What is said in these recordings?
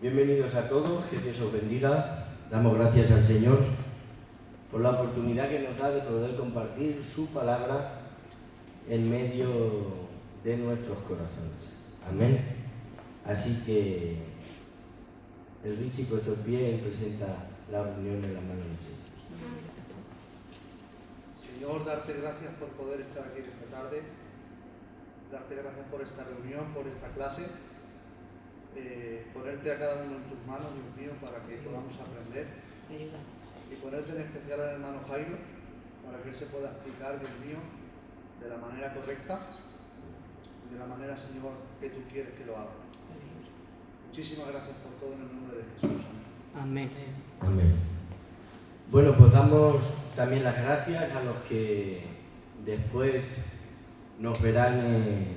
Bienvenidos a todos, que Dios os bendiga. Damos gracias al Señor por la oportunidad que nos da de poder compartir su palabra en medio de nuestros corazones. Amén. Así que el Richie puesto en pie presenta la reunión en la mano del Señor. Señor, darte gracias por poder estar aquí esta tarde, darte gracias por esta reunión, por esta clase, ponerte a cada uno en tus manos, Dios mío, para que podamos aprender, y ponerte en especial al hermano Jairo, para que él se pueda explicar, Dios mío, de la manera correcta, de la manera, Señor, que tú quieres que lo haga. Muchísimas gracias por todo en el nombre de Jesús. Amén. Amén. Bueno, pues damos también las gracias a los que después nos verán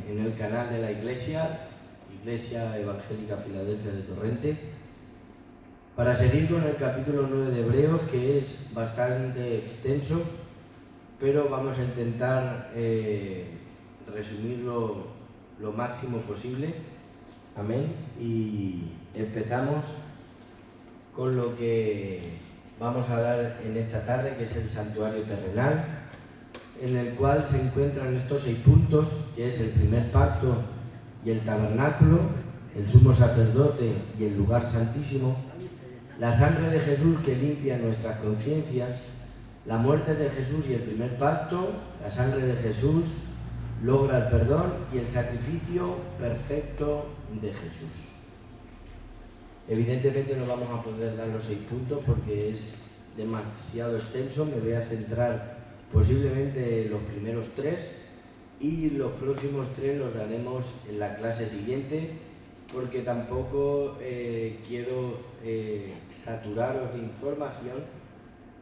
en el canal de la Iglesia Evangélica Filadelfia de Torrente, para seguir con el capítulo 9 de Hebreos, que es bastante extenso, pero vamos a intentar resumirlo lo máximo posible. Amén. Y empezamos con lo que vamos a dar en esta tarde, que es el santuario terrenal, en el cual se encuentran estos 6 puntos, que es el primer pacto y el tabernáculo, el sumo sacerdote y el lugar santísimo, la sangre de Jesús que limpia nuestras conciencias, la muerte de Jesús y el primer pacto, la sangre de Jesús logra el perdón y el sacrificio perfecto de Jesús. Evidentemente no vamos a poder dar los 6 puntos porque es demasiado extenso. Me voy a centrar posiblemente en los primeros 3 y los próximos 3 los daremos en la clase siguiente, porque tampoco quiero saturaros de información,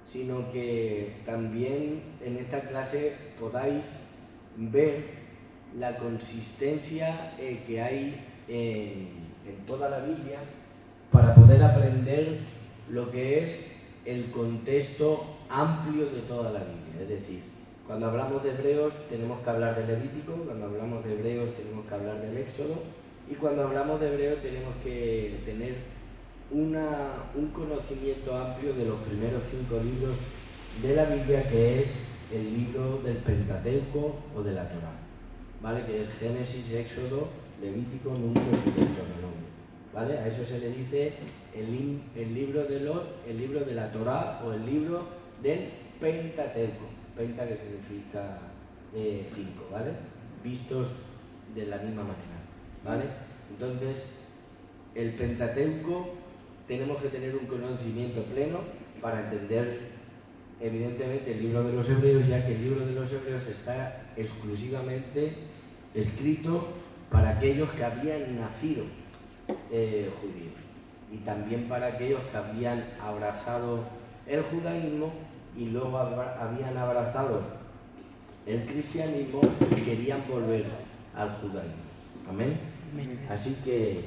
sino que también en esta clase podáis ver la consistencia que hay en toda la Biblia, para poder aprender lo que es el contexto amplio de toda la Biblia. Es decir, cuando hablamos de Hebreos tenemos que hablar de Levítico, cuando hablamos de Hebreos tenemos que hablar del Éxodo, y cuando hablamos de Hebreos tenemos que tener un conocimiento amplio de los primeros 5 libros de la Biblia, que es el libro del Pentateuco o de la Torá, ¿vale? Que es Génesis, Éxodo, Levítico, Números y Deuteronomio. ¿Vale? A eso se le dice el libro de la Torá o el libro del Pentateuco. Penta, que significa 5, ¿vale? Vistos de la misma manera, ¿vale? Entonces, el Pentateuco tenemos que tener un conocimiento pleno para entender, evidentemente, el libro de los Hebreos, ya que el libro de los Hebreos está exclusivamente escrito para aquellos que habían nacido judíos, y también para aquellos que habían abrazado el judaísmo y luego habían abrazado el cristianismo y querían volver al judaísmo. Amén. Así que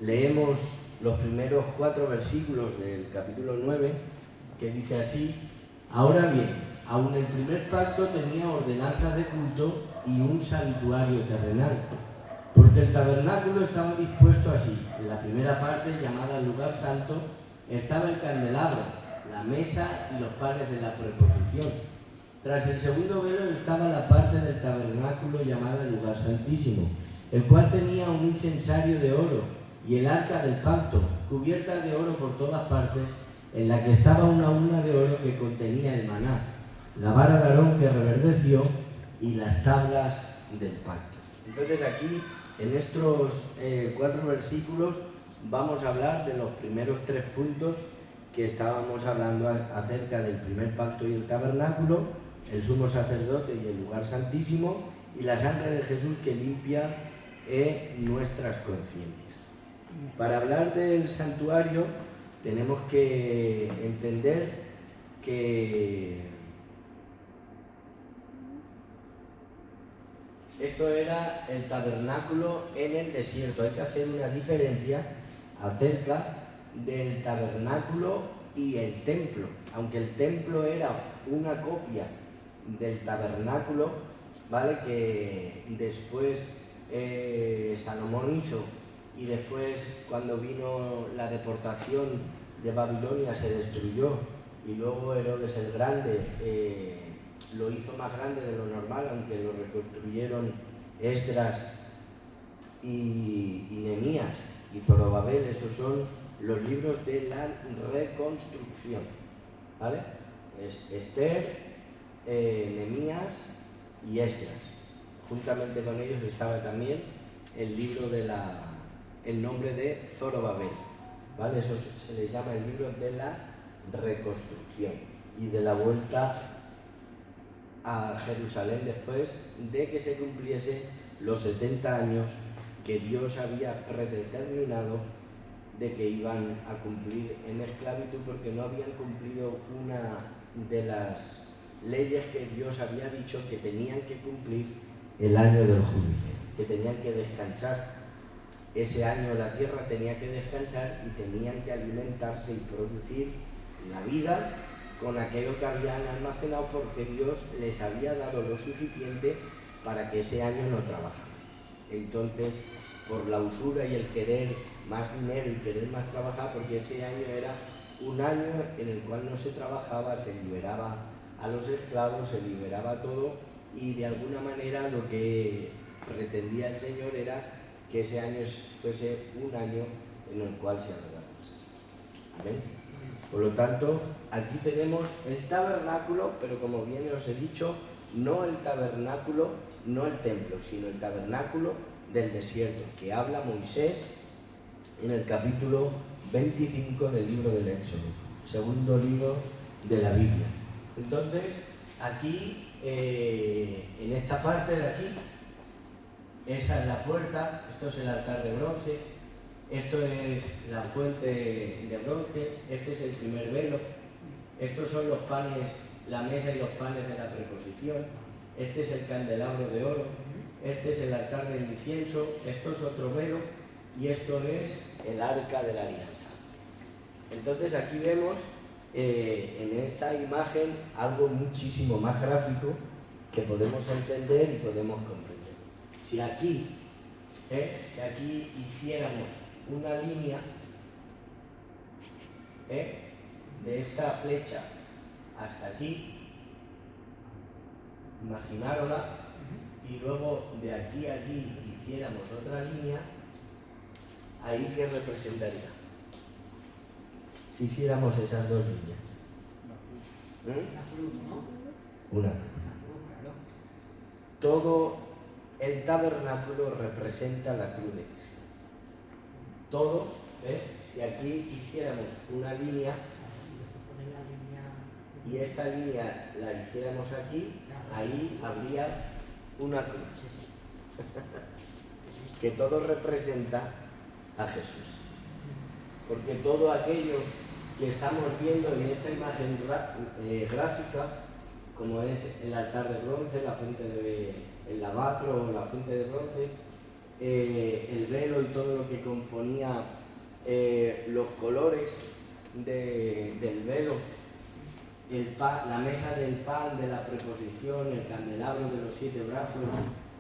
leemos los primeros 4 versículos del capítulo 9, que dice así: ahora bien, aun el primer pacto tenía ordenanzas de culto y un santuario terrenal, porque el tabernáculo estaba dispuesto así. En la primera parte, llamada el lugar santo, estaba el candelabro, la mesa y los panes de la preposición. Tras el segundo velo estaba la parte del tabernáculo llamada el lugar santísimo, el cual tenía un incensario de oro y el arca del pacto, cubierta de oro por todas partes, en la que estaba una urna de oro que contenía el maná, la vara de Aarón que reverdeció y las tablas del pacto. Entonces aquí, en estos 4 versículos, vamos a hablar de los primeros 3 puntos que estábamos hablando acerca del primer pacto y el tabernáculo, el sumo sacerdote y el lugar santísimo, y la sangre de Jesús que limpia nuestras conciencias. Para hablar del santuario tenemos que entender que esto era el tabernáculo en el desierto. Hay que hacer una diferencia acerca del tabernáculo y el templo. Aunque el templo era una copia del tabernáculo, ¿vale? Que después Salomón hizo y después cuando vino la deportación de Babilonia se destruyó y luego Herodes el Grande lo hizo más grande de lo normal, aunque lo reconstruyeron Esdras y Nehemías y Zorobabel. Esos son los libros de la reconstrucción, ¿vale? Es Esther, Nehemías y Esdras. Juntamente con ellos estaba también el libro el nombre de Zorobabel, ¿vale? Eso se les llama el libro de la reconstrucción y de la vuelta a Jerusalén después de que se cumpliese los 70 años que Dios había predeterminado de que iban a cumplir en esclavitud, porque no habían cumplido una de las leyes que Dios había dicho que tenían que cumplir el año del jubileo, que tenían que descansar. Ese año la tierra tenía que descansar y tenían que alimentarse y producir la vida con aquello que habían almacenado, porque Dios les había dado lo suficiente para que ese año no trabajaran. Entonces, por la usura y el querer más dinero y querer más trabajar, porque ese año era un año en el cual no se trabajaba, se liberaba a los esclavos, se liberaba todo, y de alguna manera lo que pretendía el Señor era que ese año fuese un año en el cual se adoraba. Amén. Por lo tanto, aquí tenemos el tabernáculo, pero como bien os he dicho, no el tabernáculo, no el templo, sino el tabernáculo del desierto, que habla Moisés en el capítulo 25 del libro del Éxodo, segundo libro de la Biblia. Entonces, aquí, en esta parte de aquí, esa es la puerta, esto es el altar de bronce, esto es la fuente de bronce, este es el primer velo, estos son los panes, la mesa y los panes de la preposición, este es el candelabro de oro, este es el altar del incienso, esto es otro velo y esto es el arca de la alianza. Entonces aquí vemos en esta imagen algo muchísimo más gráfico que podemos entender y podemos comprender. Si aquí hiciéramos una línea de esta flecha hasta aquí, imaginárosla, y luego de aquí a aquí hiciéramos otra línea, ahí ¿qué representaría? Si hiciéramos esas dos líneas. La cruz, ¿no? Una. Claro. Todo el tabernáculo representa la cruz de Cristo. Todo, ¿ves? Si aquí hiciéramos una línea y esta línea la hiciéramos aquí, ahí habría una cruz. Que todo representa a Jesús. Porque todo aquello que estamos viendo en esta imagen gráfica, como es el altar de bronce, la fuente el lavacro, la fuente de bronce, el velo y todo lo que componía los colores del velo, la mesa del pan, de la preposición, el candelabro de los 7 brazos,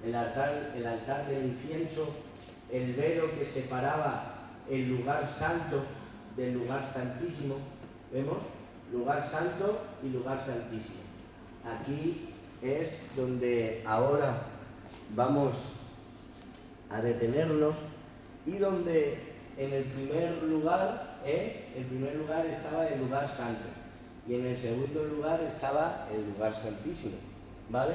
el altar del incienso, el velo que separaba el lugar santo del lugar santísimo. ¿Vemos? Lugar santo y lugar santísimo. Aquí es donde ahora vamos a detenernos y donde en el primer lugar estaba el lugar santo y en el segundo lugar estaba el lugar santísimo, ¿vale?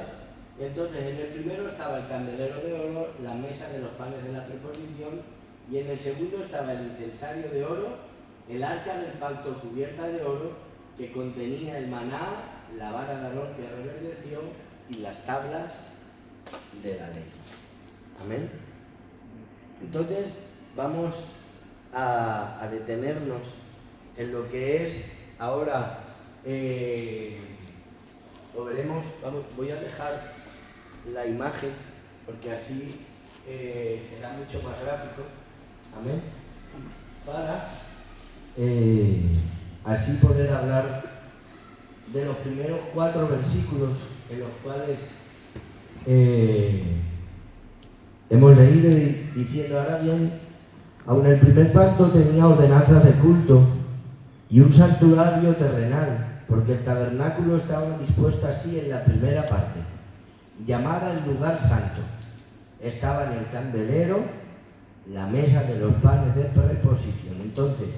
Entonces en el primero estaba el candelero de oro, la mesa de los panes de la preposición, y en el segundo estaba el incensario de oro, el arca del pacto cubierta de oro que contenía el maná, la vara de Aarón que reverdeció y las tablas de la ley. Amén. Entonces vamos a detenernos en lo que es ahora, lo veremos, voy a dejar la imagen porque así será mucho más gráfico. Amén. Para así poder hablar de los primeros 4 versículos en los cuales hemos leído diciendo: ahora bien, Aun el primer pacto tenía ordenanzas de culto y un santuario terrenal, porque el tabernáculo estaba dispuesto así en la primera parte, llamada el lugar santo. Estaba en el candelero, la mesa de los panes de preposición. Entonces,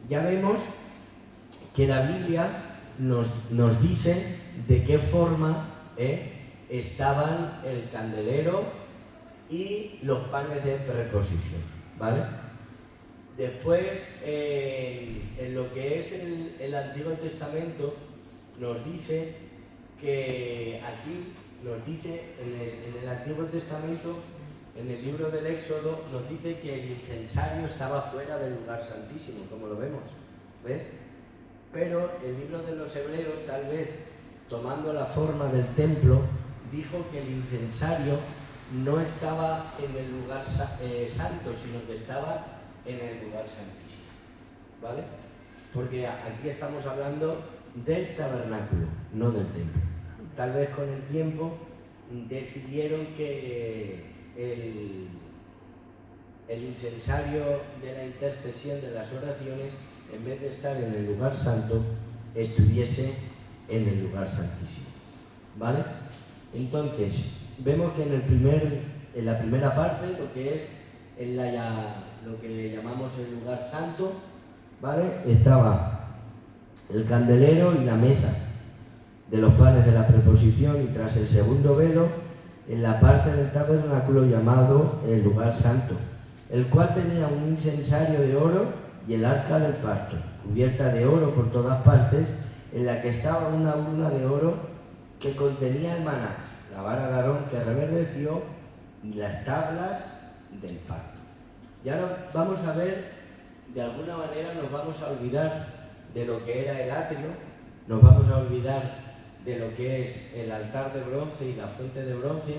ya vemos que la Biblia nos dice de qué forma estaban el candelero y los panes de preposición, ¿vale? Después, en lo que es el Antiguo Testamento, nos dice que aquí, nos dice en el Antiguo Testamento, en el libro del Éxodo, nos dice que el incensario estaba fuera del lugar santísimo, como lo vemos, ¿ves? Pero el libro de los Hebreos, tal vez tomando la forma del templo, dijo que el incensario no estaba en el lugar santo, sino que estaba en el lugar santísimo, ¿vale? Porque aquí estamos hablando del tabernáculo, no del templo. Tal vez con el tiempo decidieron que el incensario de la intercesión de las oraciones, en vez de estar en el lugar santo, estuviese en el lugar santísimo, ¿vale? Entonces, vemos que en la primera parte, lo que es lo que le llamamos el lugar santo, ¿vale? Estaba el candelero y la mesa de los panes de la preposición, y tras el segundo velo, en la parte del tabernáculo llamado el lugar santo, el cual tenía un incensario de oro y el arca del pacto, cubierta de oro por todas partes, en la que estaba una urna de oro que contenía el maná, la vara de Aarón que reverdeció y las tablas del pacto. Y ahora vamos a ver, de alguna manera nos vamos a olvidar de lo que era el atrio, nos vamos a olvidar de lo que es el altar de bronce y la fuente de bronce,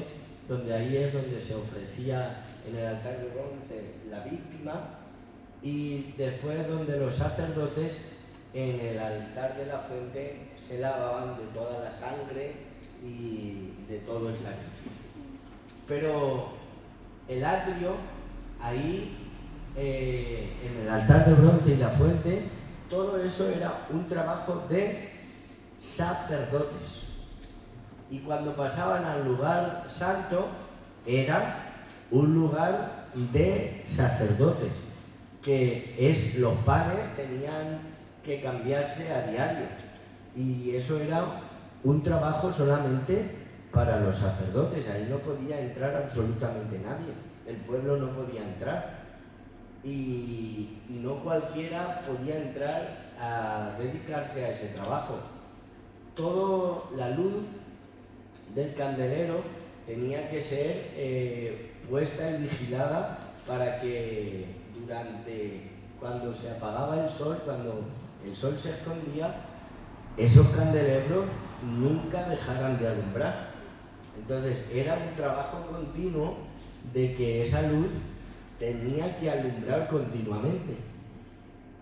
donde ahí es donde se ofrecía en el altar de bronce la víctima, y después donde los sacerdotes en el altar de la fuente se lavaban de toda la sangre y de todo el sacrificio. Pero el atrio, ahí en el altar de bronce y la fuente, todo eso era un trabajo de sacerdotes. Y cuando pasaban al lugar santo, era un lugar de sacerdotes, que los panes tenían que cambiarse a diario, y eso era un trabajo solamente para los sacerdotes. Ahí no podía entrar absolutamente nadie, el pueblo no podía entrar, y no cualquiera podía entrar a dedicarse a ese trabajo. Toda la luz del candelero tenía que ser puesta y vigilada para que cuando se apagaba el sol, cuando el sol se escondía, esos candelebros nunca dejaran de alumbrar. Entonces era un trabajo continuo de que esa luz tenía que alumbrar continuamente.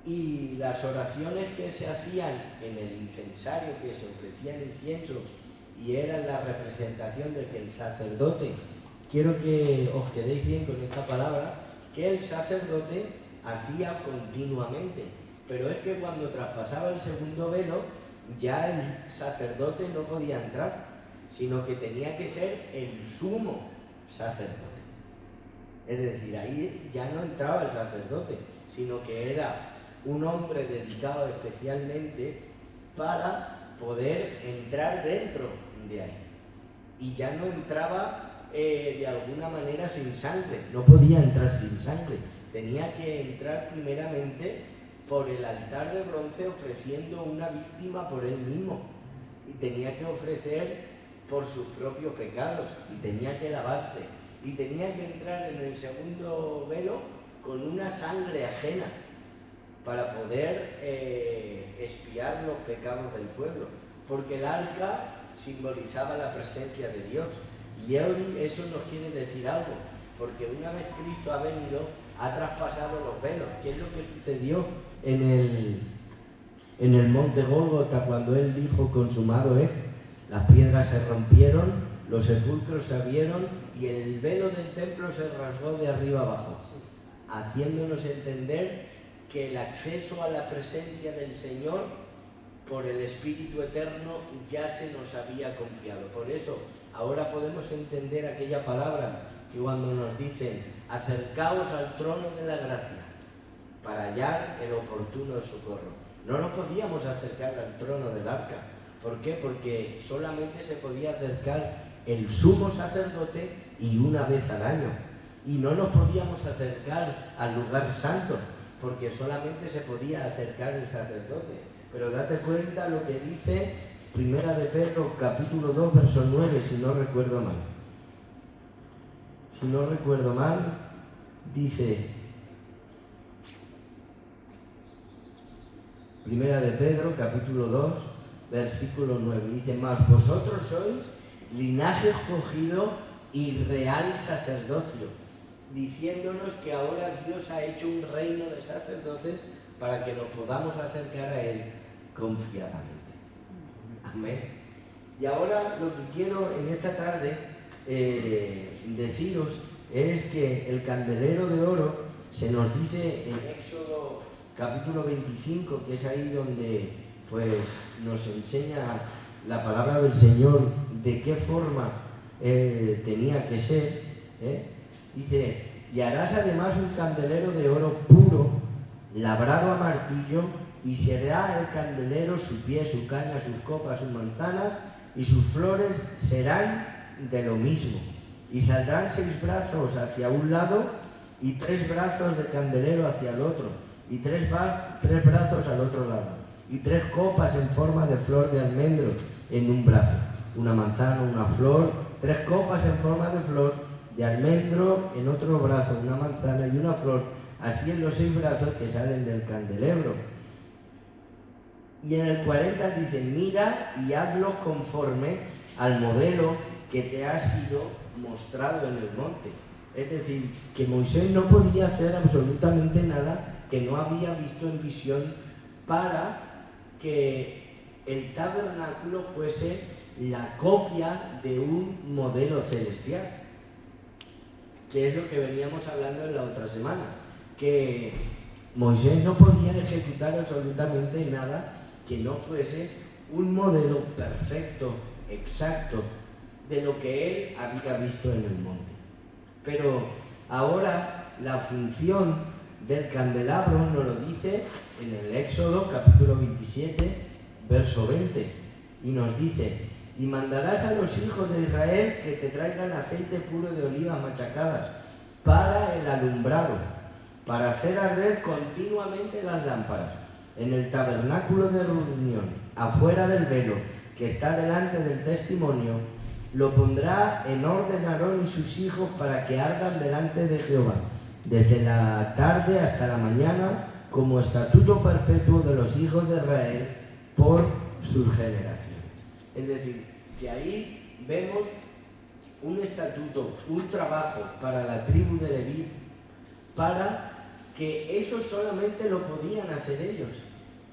Y las oraciones que se hacían en el incensario, que se ofrecía el incienso y eran la representación de que el sacerdote, quiero que os quedéis bien con esta palabra, que el sacerdote hacía continuamente, pero es que cuando traspasaba el segundo velo, ya el sacerdote no podía entrar, sino que tenía que ser el sumo sacerdote. Es decir, ahí ya no entraba el sacerdote, sino que era un hombre dedicado especialmente para poder entrar dentro de ahí. Y ya no entraba de alguna manera sin sangre, no podía entrar sin sangre, tenía que entrar primeramente por el altar de bronce ofreciendo una víctima por él mismo, y tenía que ofrecer por sus propios pecados, y tenía que lavarse, y tenía que entrar en el segundo velo con una sangre ajena para poder expiar los pecados del pueblo, porque el arca simbolizaba la presencia de Dios. Y hoy eso nos quiere decir algo, porque una vez Cristo ha venido, ha traspasado los velos. ¿Qué es lo que sucedió en el monte Gólgota cuando Él dijo consumado es? Las piedras se rompieron, los sepulcros se abrieron y el velo del templo se rasgó de arriba abajo. haciéndonos entender que el acceso a la presencia del Señor por el Espíritu Eterno ya se nos había confiado. Por eso ahora podemos entender aquella palabra que cuando nos dicen acercaos al trono de la gracia para hallar el oportuno socorro. No nos podíamos acercar al trono del arca. ¿Por qué? Porque solamente se podía acercar el sumo sacerdote y una vez al año. Y no nos podíamos acercar al lugar santo, porque solamente se podía acercar el sacerdote. Pero date cuenta lo que dice Primera de Pedro, capítulo 2, verso 9, si no recuerdo mal. Si no recuerdo mal, dice Primera de Pedro, capítulo 2, versículo 9. Dice, mas vosotros sois linaje escogido y real sacerdocio, diciéndonos que ahora Dios ha hecho un reino de sacerdotes para que nos podamos acercar a Él confiadamente. Amén. Y ahora lo que quiero en esta tarde deciros es que el candelero de oro se nos dice en Éxodo capítulo 25, que es ahí donde pues nos enseña la palabra del Señor de qué forma tenía que ser. Dice, y harás además un candelero de oro puro, labrado a martillo, y será el candelero su pie, su caña, sus copas, sus manzanas, y sus flores serán de lo mismo. Y saldrán 6 brazos hacia un lado, y 3 brazos de candelero hacia el otro, y 3 brazos al otro lado, y 3 copas en forma de flor de almendro en un brazo, una manzana, una flor, 3 copas en forma de flor de almendro en otro brazo, una manzana y una flor, así en los 6 brazos que salen del candelero. Y en el 40 dice, mira y hazlo conforme al modelo que te ha sido mostrado en el monte. Es decir, que Moisés no podía hacer absolutamente nada que no había visto en visión para que el tabernáculo fuese la copia de un modelo celestial, que es lo que veníamos hablando en la otra semana, que Moisés no podía ejecutar absolutamente nada que no fuese un modelo perfecto, exacto, de lo que él había visto en el monte. Pero ahora la función del candelabro nos lo dice en el Éxodo capítulo 27, verso 20, y nos dice, y mandarás a los hijos de Israel que te traigan aceite puro de olivas machacadas para el alumbrado, para hacer arder continuamente las lámparas en el tabernáculo de reunión, afuera del velo que está delante del testimonio. Lo pondrá en orden Aarón y sus hijos para que ardan delante de Jehová, desde la tarde hasta la mañana, como estatuto perpetuo de los hijos de Israel por sus generaciones. Es decir, que ahí vemos un estatuto, un trabajo para la tribu de Leví, para que eso solamente lo podían hacer ellos.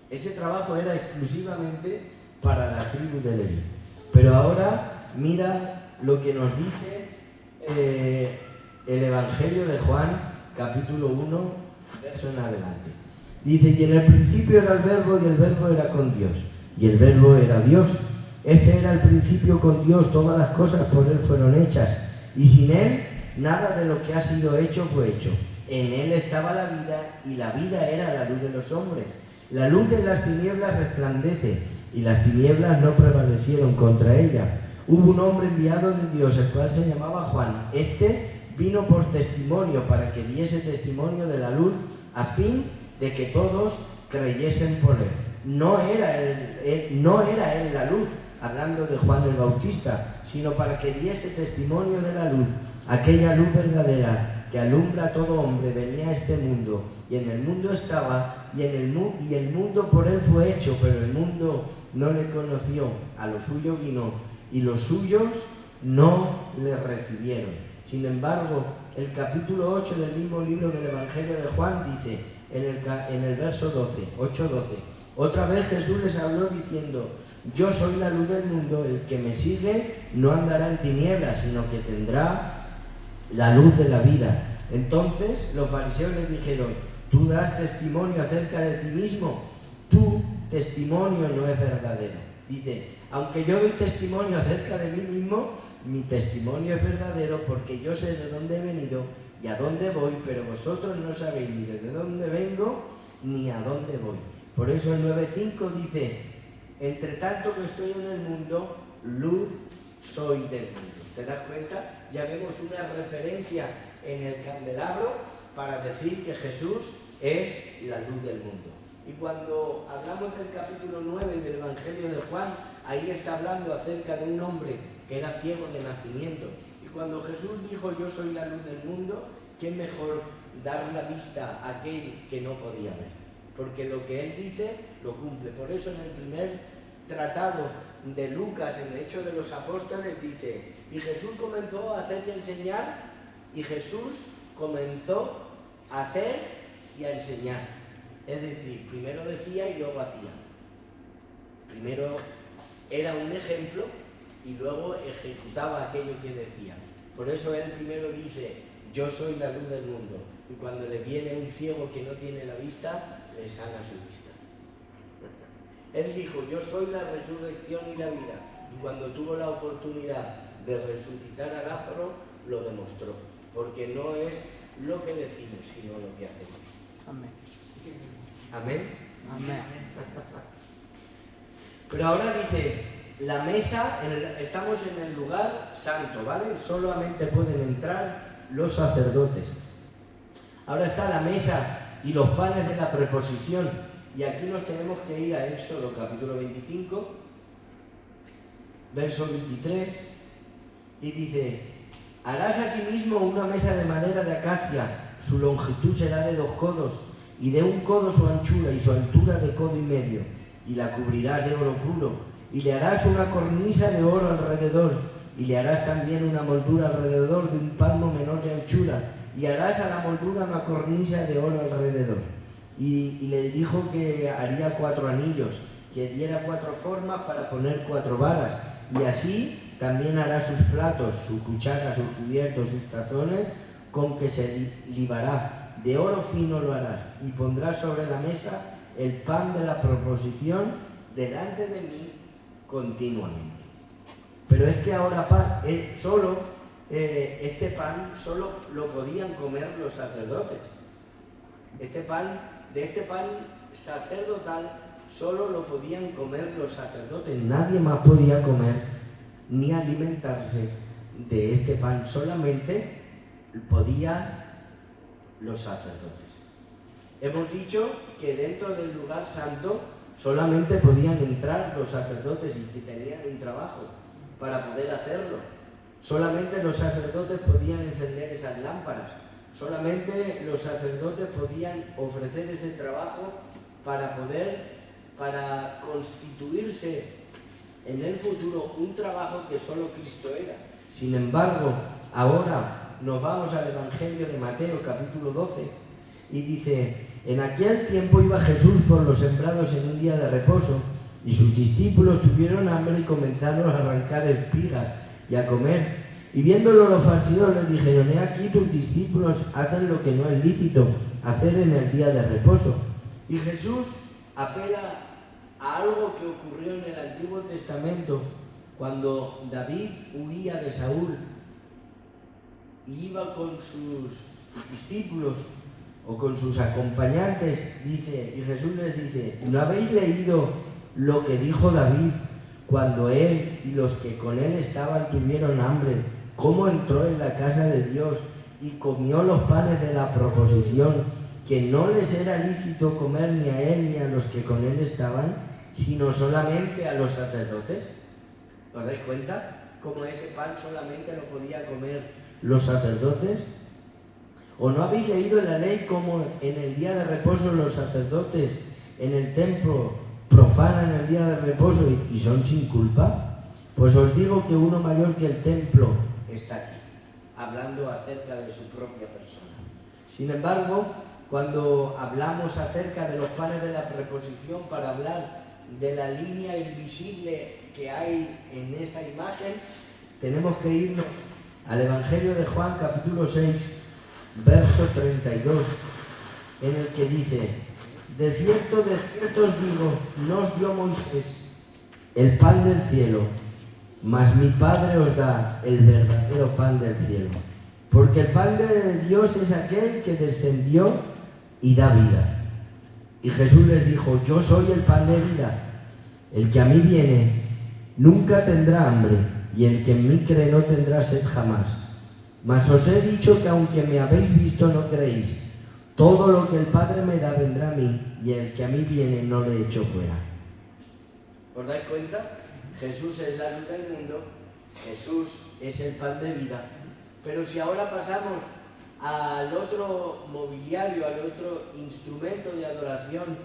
Ese trabajo era exclusivamente para la tribu de Leví. Pero ahora mira lo que nos dice el Evangelio de Juan, capítulo 1, verso en adelante. Dice, y en el principio era el verbo, y el verbo era con Dios, y el verbo era Dios. Este era el principio con Dios, todas las cosas por Él fueron hechas, y sin Él nada de lo que ha sido hecho fue hecho. En Él estaba la vida, y la vida era la luz de los hombres. La luz de las tinieblas resplandece, y las tinieblas no prevalecieron contra ella. Hubo un hombre enviado de Dios, el cual se llamaba Juan. Este vino por testimonio, para que diese testimonio de la luz, a fin de que todos creyesen por Él. No era él la luz, hablando de Juan el Bautista, sino para que diese testimonio de la luz, aquella luz verdadera que alumbra a todo hombre. Venía a este mundo, y en el mundo estaba, y el mundo por Él fue hecho, pero el mundo no le conoció. A lo suyo vino, y los suyos no le recibieron. Sin embargo, el capítulo 8 del mismo libro del Evangelio de Juan dice, en el verso 8:12, otra vez Jesús les habló diciendo, yo soy la luz del mundo, el que me sigue no andará en tinieblas, sino que tendrá la luz de la vida. Entonces los fariseos les dijeron: tú das testimonio acerca de ti mismo, tu testimonio no es verdadero. Dice: aunque yo doy testimonio acerca de mí mismo, mi testimonio es verdadero, porque yo sé de dónde he venido y a dónde voy, pero vosotros no sabéis ni desde dónde vengo ni a dónde voy. Por eso el 9:5 dice: entre tanto que estoy en el mundo, luz soy del mundo. ¿Te das cuenta? Ya vemos una referencia en el candelabro para decir que Jesús es la luz del mundo. Y cuando hablamos del capítulo 9 del Evangelio de Juan, ahí está hablando acerca de un hombre que era ciego de nacimiento. Y cuando Jesús dijo: yo soy la luz del mundo, ¿qué mejor dar la vista a aquel que no podía ver? Porque lo que él dice lo cumple. Por eso en el primer tratado de Lucas, en el Hecho de los Apóstoles, dice: y Jesús comenzó a hacer y a enseñar, y Jesús comenzó a hacer y a enseñar. Es decir, primero decía y luego hacía. Primero era un ejemplo y luego ejecutaba aquello que decía. Por eso él primero dice: yo soy la luz del mundo. Y cuando le viene un ciego que no tiene la vista, le sana su vista. Él dijo: yo soy la resurrección y la vida. Y cuando tuvo la oportunidad de resucitar a Lázaro, lo demostró. Porque no es lo que decimos, sino lo que hacemos. Amén. ¿Amén? Amén. Pero ahora dice: la mesa, estamos en el lugar santo, ¿vale? Solamente pueden entrar los sacerdotes. Ahora está la mesa y los panes de la preposición. Y aquí nos tenemos que ir a Éxodo capítulo 25, verso 23, y dice: harás asimismo una mesa de madera de acacia, su longitud será de 2 codos, y de 1 codo su anchura, y su altura de 1,5 codos, y la cubrirás de oro puro, y le harás una cornisa de oro alrededor, y le harás también una moldura alrededor de 1 palmo menor de anchura, y harás a la moldura una cornisa de oro alrededor. Y le dijo que haría 4 anillos, que diera 4 formas para poner 4 varas, y así también hará sus platos, sus cucharas, sus cubiertos, sus tazones, con que se libará. De oro fino lo harás, y pondrás sobre la mesa el pan de la proposición delante de mí continuamente. Pero es que ahora este pan solo lo podían comer los sacerdotes. De este pan sacerdotal solo lo podían comer los sacerdotes. Nadie más podía comer ni alimentarse de este pan. Solamente podían los sacerdotes. Hemos dicho que dentro del lugar santo solamente podían entrar los sacerdotes y que tenían un trabajo para poder hacerlo. Solamente los sacerdotes podían encender esas lámparas. Solamente los sacerdotes podían ofrecer ese trabajo para constituirse en el futuro un trabajo que solo Cristo era. Sin embargo, ahora nos vamos al Evangelio de Mateo, capítulo 12, y dice: en aquel tiempo iba Jesús por los sembrados en un día de reposo, y sus discípulos tuvieron hambre y comenzaron a arrancar espigas y a comer. Y viéndolo los fariseos les dijeron: he aquí tus discípulos hacen lo que no es lícito hacer en el día de reposo. Y Jesús apela a algo que ocurrió en el Antiguo Testamento, cuando David huía de Saúl y iba con sus discípulos o con sus acompañantes, dice, y Jesús les dice: ¿no habéis leído lo que dijo David cuando él y los que con él estaban tuvieron hambre? ¿Cómo entró en la casa de Dios y comió los panes de la proposición, que no les era lícito comer ni a él ni a los que con él estaban, sino solamente a los sacerdotes? ¿Os dais cuenta? Cómo ese pan solamente lo podía comer los sacerdotes. ¿O no habéis leído en la ley cómo en el día de reposo los sacerdotes en el templo profanan el día de reposo y son sin culpa? Pues os digo que uno mayor que el templo está aquí, hablando acerca de su propia persona. Sin embargo, cuando hablamos acerca de los panes de la preposición, para hablar de la línea invisible que hay en esa imagen, tenemos que irnos al Evangelio de Juan, capítulo 6, verso 32, en el que dice: de cierto os digo, no os dio Moisés el pan del cielo, mas mi Padre os da el verdadero pan del cielo. Porque el pan de Dios es aquel que descendió y da vida. Y Jesús les dijo: yo soy el pan de vida. El que a mí viene nunca tendrá hambre, y el que en mí cree no tendrá sed jamás. Mas os he dicho que aunque me habéis visto no creéis. Todo lo que el Padre me da vendrá a mí, y el que a mí viene no le echo fuera. ¿Os dais cuenta? Jesús es la luz del mundo, Jesús es el pan de vida. Pero si ahora pasamos al otro mobiliario, al otro instrumento de adoración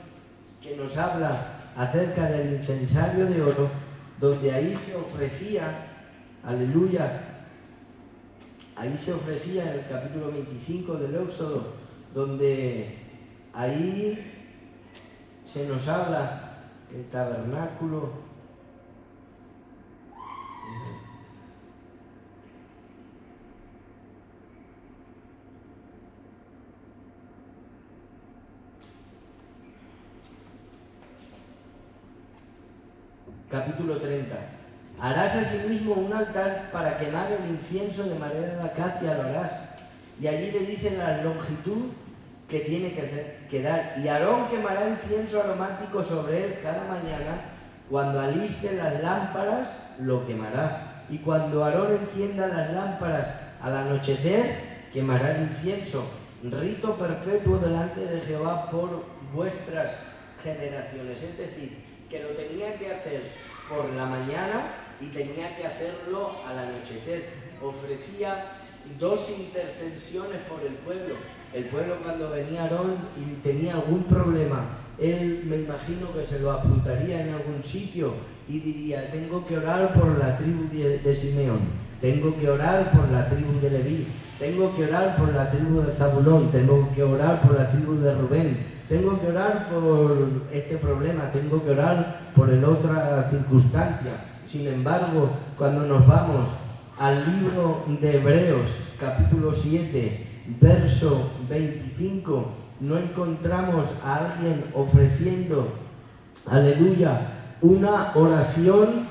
que nos habla acerca del incensario de oro, donde ahí se ofrecía, aleluya, ahí se ofrecía en el capítulo 25 del Éxodo, donde ahí se nos habla el tabernáculo. Capítulo 30. Harás asimismo un altar para quemar el incienso de madera de acacia, lo harás. Y allí le dicen la longitud que tiene que dar. Y Aarón quemará incienso aromático sobre él cada mañana. Cuando aliste las lámparas, lo quemará. Y cuando Aarón encienda las lámparas al anochecer, quemará el incienso. Rito perpetuo delante de Jehová por vuestras generaciones. Es decir, que lo tenía que hacer por la mañana y tenía que hacerlo al anochecer. Ofrecía dos intercesiones por el pueblo. El pueblo, cuando venía Aarón y tenía algún problema, él, me imagino que se lo apuntaría en algún sitio y diría: tengo que orar por la tribu de Simeón, tengo que orar por la tribu de Leví, tengo que orar por la tribu de Zabulón, tengo que orar por la tribu de Rubén, tengo que orar por este problema, tengo que orar por el otra circunstancia. Sin embargo, cuando nos vamos al libro de Hebreos, capítulo 7, verso 25, no encontramos a alguien ofreciendo, aleluya, una oración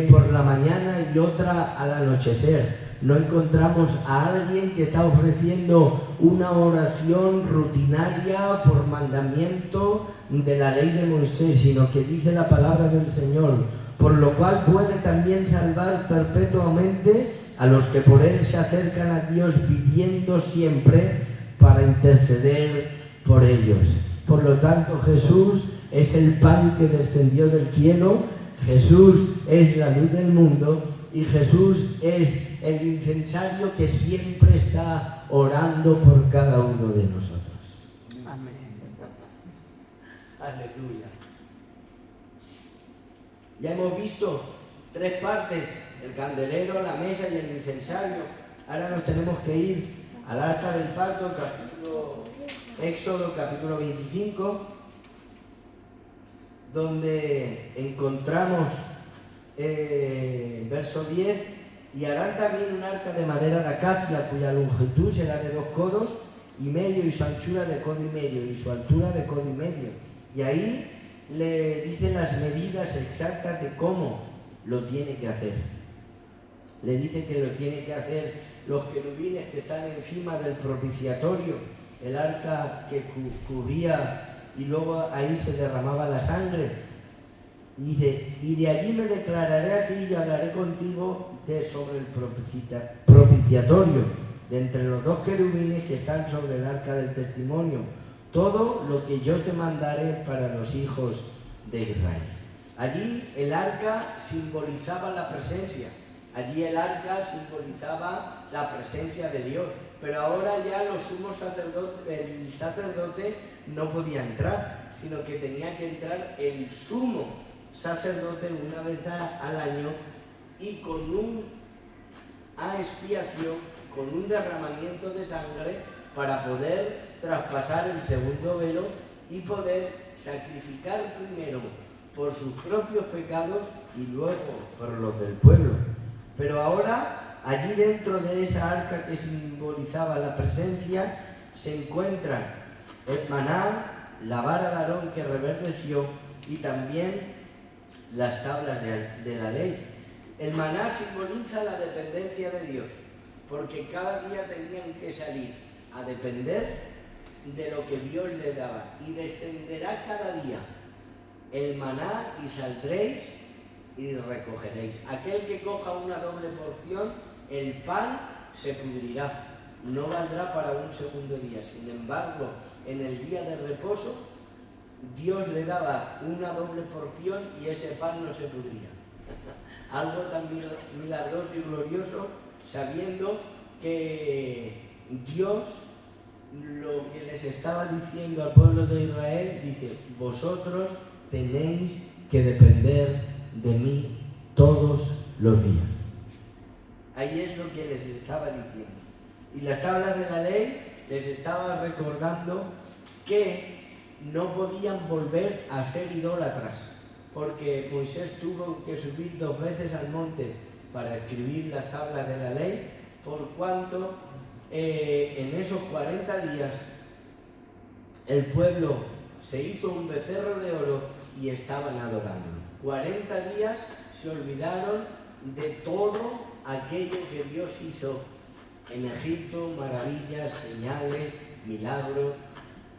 por la mañana y otra al anochecer. No encontramos a alguien que está ofreciendo una oración rutinaria por mandamiento de la ley de Moisés, sino que dice la palabra del Señor: por lo cual puede también salvar perpetuamente a los que por él se acercan a Dios, viviendo siempre para interceder por ellos. Por lo tanto, Jesús es el pan que descendió del cielo, Jesús es la luz del mundo, y Jesús es el incensario que siempre está orando por cada uno de nosotros. Amén. Aleluya. Ya hemos visto tres partes: el candelero, la mesa y el incensario. Ahora nos tenemos que ir al arca del pacto, Éxodo capítulo 25, donde encontramos verso 10: y harán también un arca de madera de acacia, cuya longitud será de 2 codos y medio, y su anchura de codo y medio, y su altura de codo y medio. Y ahí le dicen las medidas exactas de cómo lo tiene que hacer. Le dice que lo tiene que hacer los querubines que están encima del propiciatorio, el arca que cubría, y luego ahí se derramaba la sangre. Y dice: y de allí me declararé a ti y hablaré contigo sobre el propiciatorio, de entre los 2 querubines que están sobre el arca del testimonio, todo lo que yo te mandaré para los hijos de Israel. Allí el arca simbolizaba la presencia, allí el arca simbolizaba la presencia de Dios, pero ahora ya los sumos sacerdotes, el sacerdote no podía entrar, sino que tenía que entrar el sumo sacerdote una vez al año, y con una expiación, con un derramamiento de sangre, para poder traspasar el segundo velo y poder sacrificar primero por sus propios pecados y luego por los del pueblo. Pero ahora Allí dentro de esa arca que simbolizaba la presencia se encuentran el maná, la vara de Aarón que reverdeció y también las tablas de la ley. El maná simboliza la dependencia de Dios, porque cada día tenían que salir a depender de lo que Dios les daba, y descenderá cada día el maná y saldréis y recogeréis. Aquel que coja una doble porción, el pan se pudrirá, no valdrá para un segundo día. Sin embargo, en el día de reposo, Dios le daba una doble porción y ese pan no se pudría. Algo tan milagroso y glorioso, sabiendo que Dios lo que les estaba diciendo al pueblo de Israel, dice: vosotros tenéis que depender de mí todos los días. Ahí es lo que les estaba diciendo. Y las tablas de la ley les estaba recordando que no podían volver a ser idólatras, porque Moisés tuvo que subir 2 veces al monte para escribir las tablas de la ley, por cuanto en esos 40 días el pueblo se hizo un becerro de oro y estaban adorándolo. 40 días se olvidaron de todo aquello que Dios hizo en Egipto, maravillas, señales, milagros,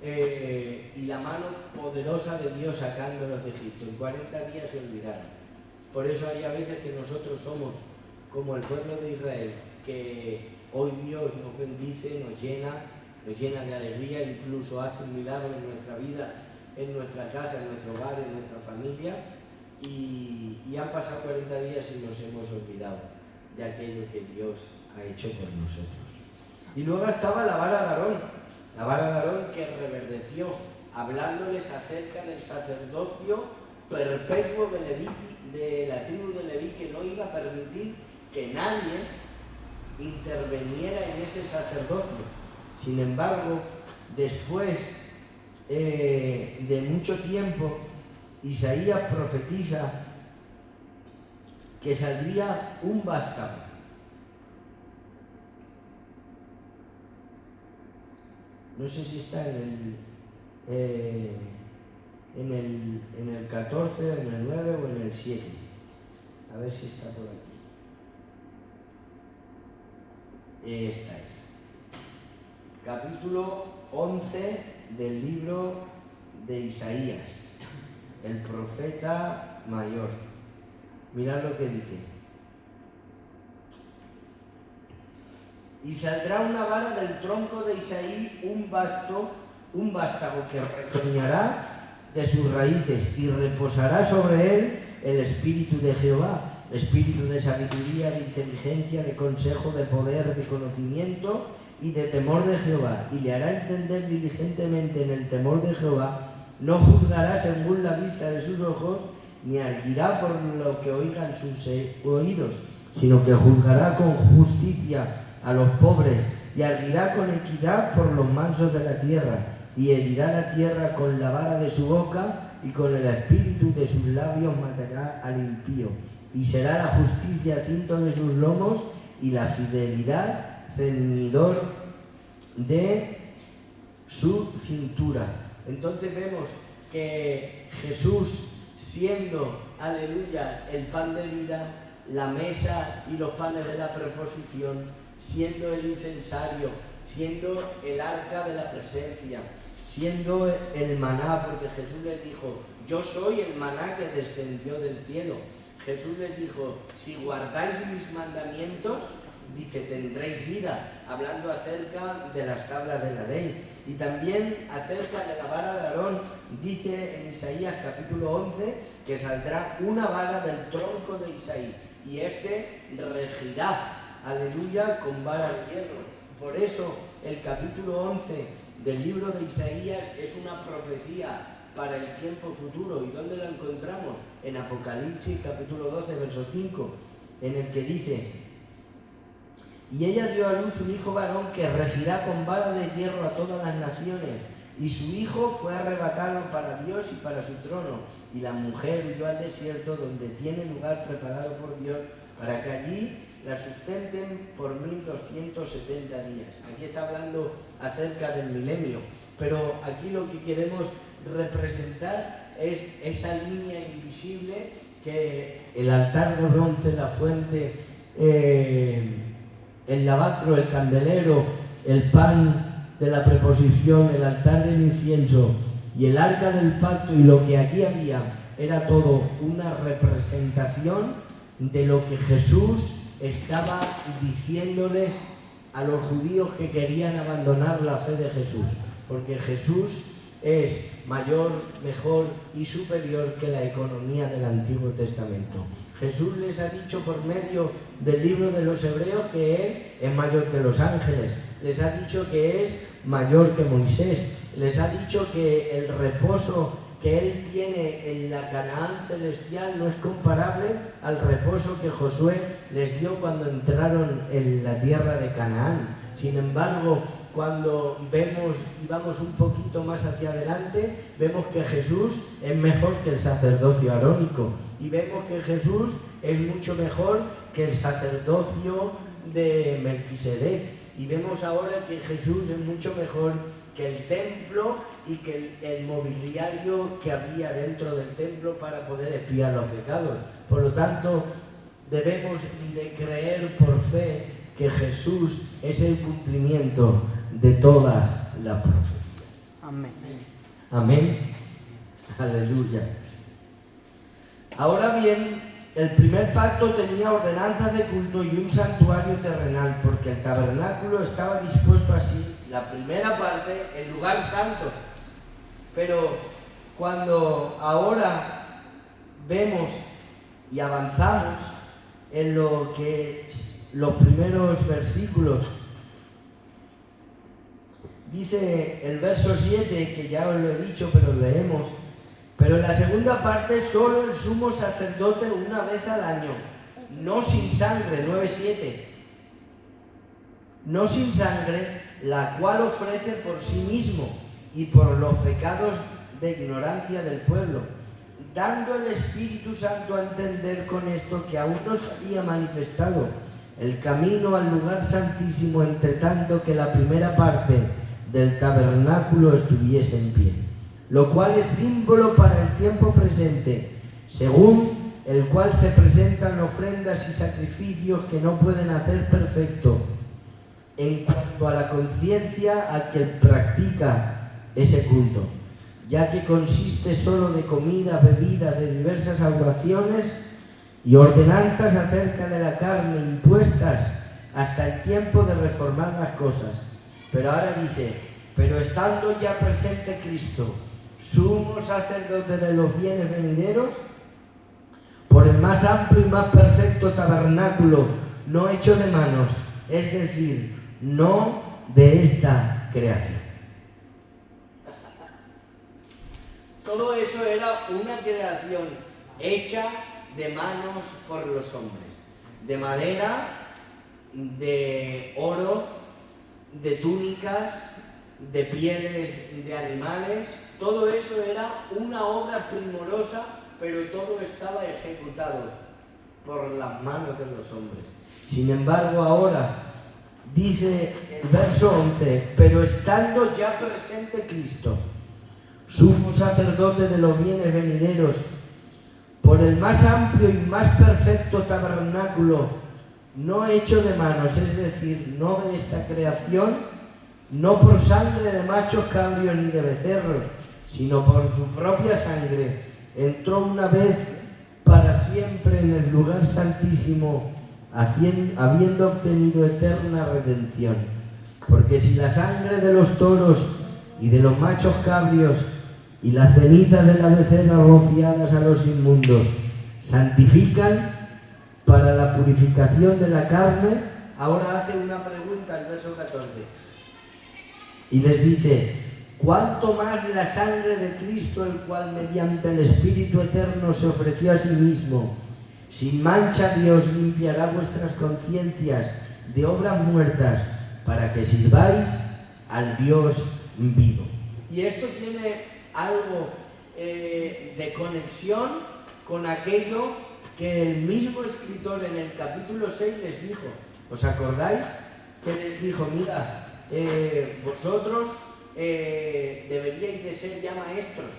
y la mano poderosa de Dios sacándolos de Egipto. En 40 días se olvidaron. Por eso hay a veces que nosotros somos como el pueblo de Israel, que hoy Dios nos bendice, nos llena de alegría, incluso hace un milagro en nuestra vida, en nuestra casa, en nuestro hogar, en nuestra familia, y han pasado 40 días y nos hemos olvidado de aquello que Dios ha hecho por nosotros. Y luego estaba la vara de Aarón que reverdeció, hablándoles acerca del sacerdocio perpetuo de la tribu de Leví, que no iba a permitir que nadie interviniera en ese sacerdocio. Sin embargo, después de mucho tiempo, Isaías profetiza que saldría un vástago. No sé si está en el 14, en el 9 o en el 7. A ver si está por aquí. Esta es. Capítulo 11 del libro de Isaías, el profeta mayor. Mirad lo que dice. Y saldrá una vara del tronco de Isaí, un vástago que retoñará de sus raíces, y reposará sobre él el espíritu de Jehová, espíritu de sabiduría, de inteligencia, de consejo, de poder, de conocimiento y de temor de Jehová, y le hará entender diligentemente en el temor de Jehová. No juzgará según la vista de sus ojos, ni arguirá por lo que oigan sus oídos, sino que juzgará con justicia a los pobres, y arguirá con equidad por los mansos de la tierra, y herirá la tierra con la vara de su boca, y con el espíritu de sus labios matará al impío. Y será la justicia cinto de sus lomos, y la fidelidad ceñidor de su cintura. Entonces vemos que Jesús, siendo, aleluya, el pan de vida, la mesa y los panes de la preposición, siendo el incensario, siendo el arca de la presencia, siendo el maná, porque Jesús les dijo: yo soy el maná que descendió del cielo. Jesús les dijo: si guardáis mis mandamientos, dice, tendréis vida, hablando acerca de las tablas de la ley. Y también acerca de la vara de Aarón, dice en Isaías capítulo 11 que saldrá una vara del tronco de Isaí, y regirá, aleluya, con vara de hierro. Por eso el capítulo 11 del libro de Isaías es una profecía para el tiempo futuro. ¿Y dónde la encontramos? En Apocalipsis capítulo 12, verso 5, en el que dice: y ella dio a luz un hijo varón que regirá con vara de hierro a todas las naciones, y su hijo fue arrebatado para Dios y para su trono, y la mujer huyó al desierto, donde tiene lugar preparado por Dios, para que allí la sustenten por 1270 días. Aquí está hablando acerca del milenio, pero aquí lo que queremos representar es esa línea invisible que el altar de bronce, la fuente, el lavacro, el candelero, el pan de la preposición, el altar del incienso y el arca del pacto y lo que aquí había era todo una representación de lo que Jesús estaba diciéndoles a los judíos que querían abandonar la fe de Jesús, porque Jesús es mayor, mejor y superior que la economía del Antiguo Testamento. Jesús les ha dicho por medio del libro de los Hebreos que Él es mayor que los ángeles, les ha dicho que es mayor que Moisés, les ha dicho que el reposo que Él tiene en la Canaán celestial no es comparable al reposo que Josué les dio cuando entraron en la tierra de Canaán. Sin embargo, cuando vemos y vamos un poquito más hacia adelante, vemos que Jesús es mejor que el sacerdocio arónico y vemos que Jesús es mucho mejor que el sacerdocio de Melquisedec y vemos ahora que Jesús es mucho mejor que el templo y que el mobiliario que había dentro del templo para poder expiar los pecados. Por lo tanto, debemos de creer por fe que Jesús es el cumplimiento de todas las profecías. Amén. Amén. Aleluya. Ahora bien, el primer pacto tenía ordenanzas de culto y un santuario terrenal, porque el tabernáculo estaba dispuesto así, la primera parte, el lugar santo. Pero cuando ahora vemos y avanzamos en lo que los primeros versículos, dice el verso 7, que ya os lo he dicho, pero leemos: pero en la segunda parte solo el sumo sacerdote una vez al año, no sin sangre, 9:7, no sin sangre, la cual ofrece por sí mismo y por los pecados de ignorancia del pueblo, dando el Espíritu Santo a entender con esto que aún no se había manifestado el camino al lugar santísimo, entre tanto que la primera parte del tabernáculo estuviese en pie, lo cual es símbolo para el tiempo presente, según el cual se presentan ofrendas y sacrificios que no pueden hacer perfecto en cuanto a la conciencia a que practica ese culto, ya que consiste solo de comida, bebida, de diversas adoraciones y ordenanzas acerca de la carne impuestas hasta el tiempo de reformar las cosas. Pero ahora dice: pero estando ya presente Cristo, sumo sacerdote de los bienes venideros, por el más amplio y más perfecto tabernáculo, no hecho de manos, es decir, no de esta creación. Todo eso era una creación hecha de manos por los hombres, de madera, de oro, de túnicas, de pieles de animales. Todo eso era una obra primorosa, pero todo estaba ejecutado por las manos de los hombres. Sin embargo, ahora dice el verso 11: pero estando ya presente Cristo, sumo sacerdote de los bienes venideros, por el más amplio y más perfecto tabernáculo, no hecho de manos, es decir, no de esta creación, no por sangre de machos cabríos ni de becerros, sino por su propia sangre, entró una vez para siempre en el lugar santísimo, habiendo obtenido eterna redención. Porque si la sangre de los toros y de los machos cabrios y las cenizas de la becerra rociadas a los inmundos santifican para la purificación de la carne, ahora hace una pregunta el verso 14 y les dice: ¿cuánto más la sangre de Cristo, el cual mediante el Espíritu Eterno se ofreció a sí mismo, sin mancha Dios limpiará vuestras conciencias de obras muertas para que sirváis al Dios vivo? Y esto tiene algo de conexión con aquello que el mismo escritor en el capítulo 6 les dijo, ¿os acordáis? Que les dijo, mira, vosotros deberíais de ser ya maestros,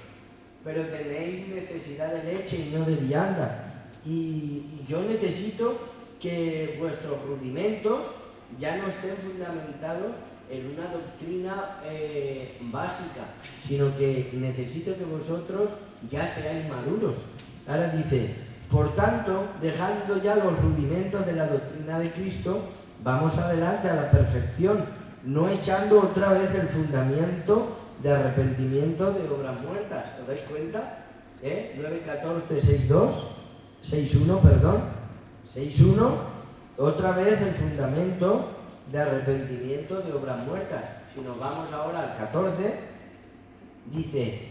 pero tenéis necesidad de leche y no de vianda. Y yo necesito que vuestros rudimentos ya no estén fundamentados en una doctrina básica, sino que necesito que vosotros ya seáis maduros. Ahora dice, por tanto, dejando ya los rudimentos de la doctrina de Cristo, vamos adelante a la perfección, no echando otra vez el fundamento de arrepentimiento de obras muertas. ¿Os dais cuenta? 9:14, 6:1, perdón. 6:1, otra vez el fundamento de arrepentimiento de obras muertas. Si nos vamos ahora al 14, dice,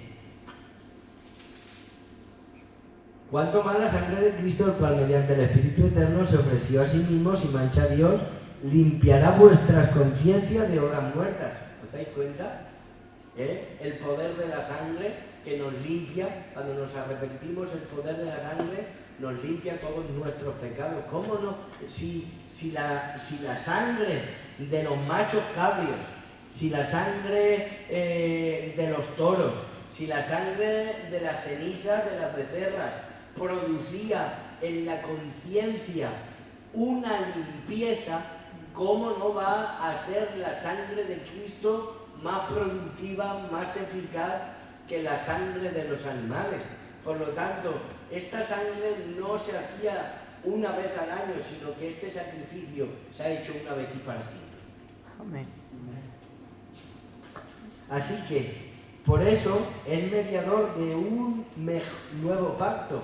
cuanto más la sangre de Cristo, el cual mediante el Espíritu Eterno se ofreció a sí mismo sin mancha a Dios, limpiará vuestras conciencias de obras muertas. ¿Os dais cuenta? El poder de la sangre que nos limpia, cuando nos arrepentimos, el poder de la sangre nos limpia todos nuestros pecados. ¿Cómo no? Si la sangre de los machos cabrios, si la sangre de los toros, si la sangre de las cenizas de las becerras producía en la conciencia una limpieza, ¿cómo no va a ser la sangre de Cristo más productiva, más eficaz que la sangre de los animales? Por lo tanto, esta sangre no se hacía una vez al año, sino que este sacrificio se ha hecho una vez y para siempre. Amén. Así que, por eso, es mediador de un nuevo pacto,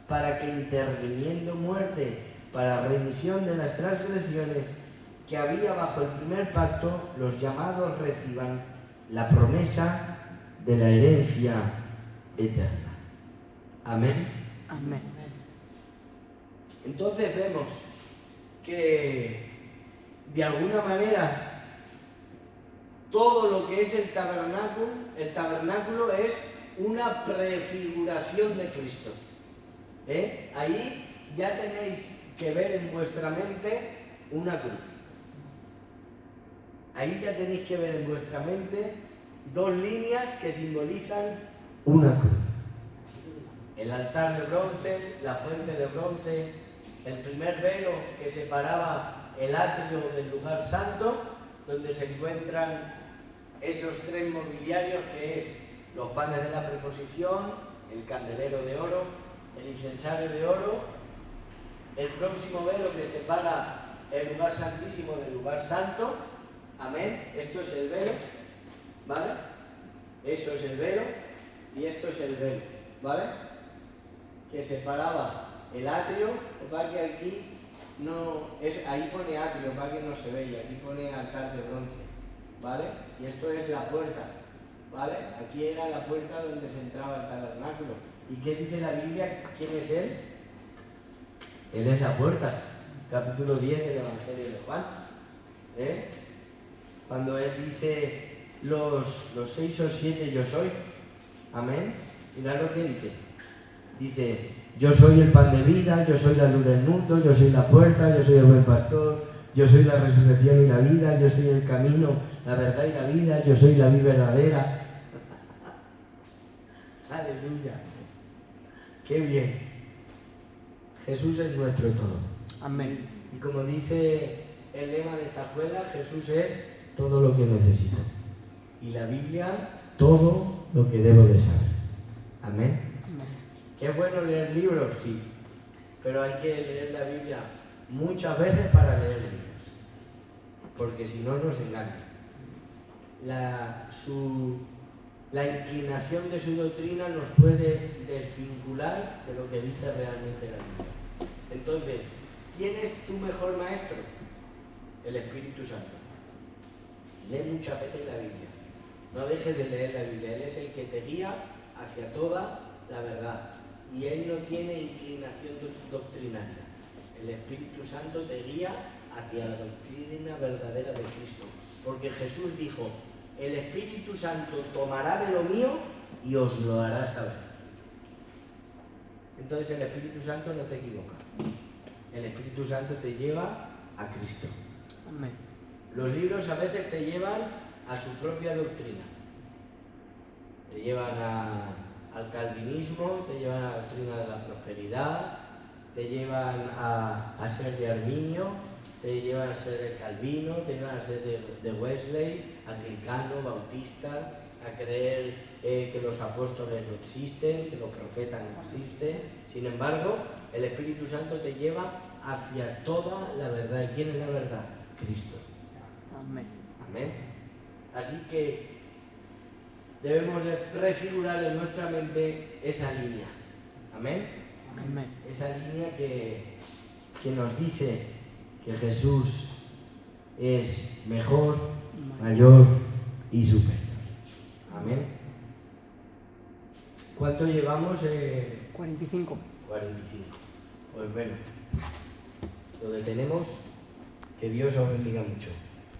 para que interviniendo muerte para remisión de las transgresiones que había bajo el primer pacto, los llamados reciban la promesa de la herencia eterna. Amén. Amén. Entonces vemos que de alguna manera todo lo que es el tabernáculo es una prefiguración de Cristo. Ahí ya tenéis que ver en vuestra mente una cruz. Ahí ya tenéis que ver en vuestra mente dos líneas que simbolizan una cruz. El altar de bronce, la fuente de bronce, el primer velo que separaba el atrio del lugar santo, donde se encuentran esos tres mobiliarios que es los panes de la preposición, el candelero de oro, el incensario de oro, el próximo velo que separa el lugar santísimo del lugar santo. Amén. Esto es el velo, ¿vale? Eso es el velo y esto es el velo, ¿vale? Que separaba el atrio, para que aquí no es, ahí pone atrio, para que no se vea, y aquí pone altar de bronce, ¿vale? Y esto es la puerta, ¿vale? Aquí era la puerta donde se entraba el tabernáculo. ¿Y qué dice la Biblia? ¿Quién es él? Él es la puerta, capítulo 10 del Evangelio de Juan, cuando él dice los 6 o 7 yo soy, amén. Mirad lo que dice. Dice, yo soy el pan de vida, yo soy la luz del mundo, yo soy la puerta, yo soy el buen pastor, yo soy la resurrección y la vida, yo soy el camino, la verdad y la vida, yo soy la vida verdadera. Aleluya. Qué bien. Jesús es nuestro todo. Amén. Y como dice el lema de esta escuela, Jesús es todo lo que necesito. Y la Biblia, todo lo que debo de saber. Amén. ¿Que es bueno leer libros? Sí. Pero hay que leer la Biblia muchas veces para leer libros. Porque si no, nos engaña. La inclinación de su doctrina nos puede desvincular de lo que dice realmente la Biblia. Entonces, ¿quién es tu mejor maestro? El Espíritu Santo. Lee muchas veces la Biblia. No dejes de leer la Biblia. Él es el que te guía hacia toda la verdad. Y Él no tiene inclinación doctrinaria. El Espíritu Santo te guía hacia la doctrina verdadera de Cristo. Porque Jesús dijo, el Espíritu Santo tomará de lo mío y os lo hará saber. Entonces el Espíritu Santo no te equivoca. El Espíritu Santo te lleva a Cristo. Amén. Los libros a veces te llevan a su propia doctrina. Te llevan al calvinismo, te llevan a la doctrina de la prosperidad, te llevan a ser de Arminio, te llevan a ser de Calvino, te llevan a ser de Wesley, anglicano, bautista, a creer que los apóstoles no existen, que los profetas no existen. Sin embargo, el Espíritu Santo te lleva hacia toda la verdad. ¿Y quién es la verdad? Cristo. Amén. Amén. Así que debemos de prefigurar en nuestra mente esa línea. Amén. Amén. Esa línea que nos dice que Jesús es mejor, mayor y superior. Amén. ¿Cuánto llevamos? 45. 45. Pues bueno, lo detenemos. Que Dios os bendiga mucho.